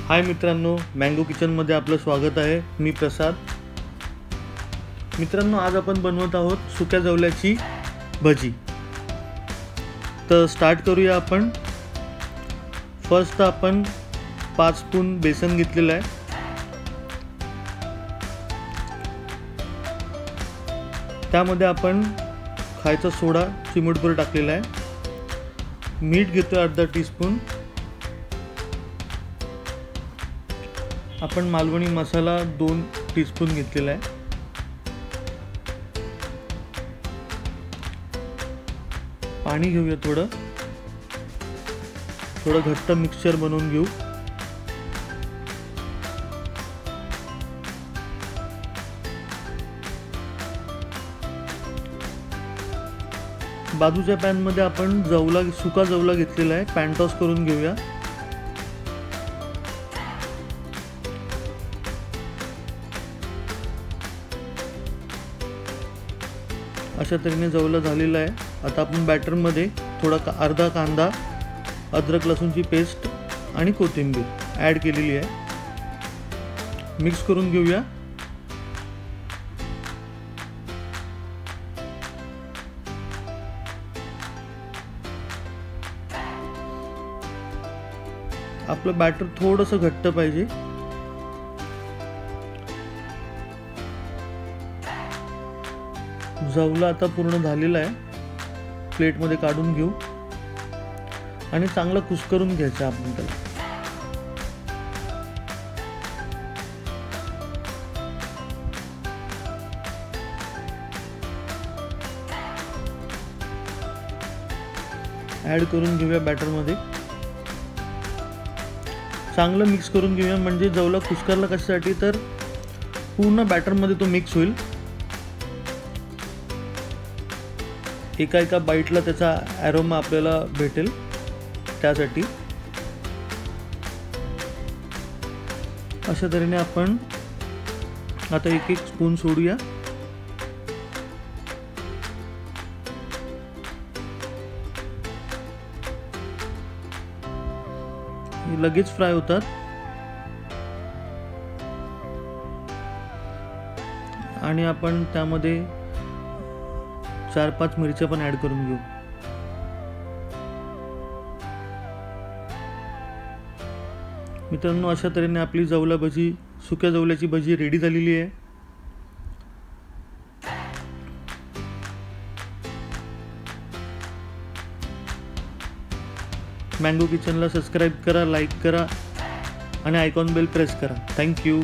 हाय मित्रांनो, मँगो किचनमध्ये आपलं स्वागत आहे। मी प्रसाद। मित्रांनो, आज आपण बनवत आहोत सुक्या जवल्याची भजी। तर स्टार्ट करूया आपण। फर्स्ट आपण 5 स्पून बेसन घेतलेलं आहे। त्यामध्ये आपण खायचा सोडा चिमूटभर टाकलेला आहे। मीठ घेतोय अर्धा टीस्पून। आपण मालवणी मसाला 2 टीस्पून घेतलेला आहे। पाणी घेऊया, थोडं घट्ट मिक्सचर बनवून घेऊ। बाजूच्या पॅन मध्ये आपण सुका जवला घेतलेला आहे। पॅन टॉस करून घेऊया। अशा तऱ्हेने जवला झालेला आहे। आता आपण बॅटर मध्ये अर्धा कांदा, अद्रक लसूणची पेस्ट आणि कोथिंबीर ॲड केलेली आहे। मिक्स करून घेऊया। आपलं बॅटर थोडंसं घट्ट पाहिजे। जवला आता पूर्ण झालेला आहे। प्लेट मध्ये काढून घेऊ आणि चांगलं कुस्करून घ्यायचं आपण त्याला। ऍड करून घेऊया बॅटर मध्ये। चांगलं मिक्स करून घेऊया, म्हणजे जवला कुस्करला कशासाठी तर पूर्ण बॅटर मध्ये तो मिक्स होईल। एका बाईटला त्याचा ॲरोमा आपल्याला भेटेल, त्यासाठी अशा तऱ्हेने आपण आता एक स्पून सोडूया। लगेच फ्राय होतात। आणि आपण त्यामध्ये 4-5 मिरच्या पण ऍड करून घेऊ। मित्रांनो, अशा तऱ्हेने आपली सुक्या जवल्याची भजी रेडी झालेली आहे। मँगो किचनला सबस्क्राइब करा, लाईक करा आणि आयकॉन बेल प्रेस करा। थँक्यू।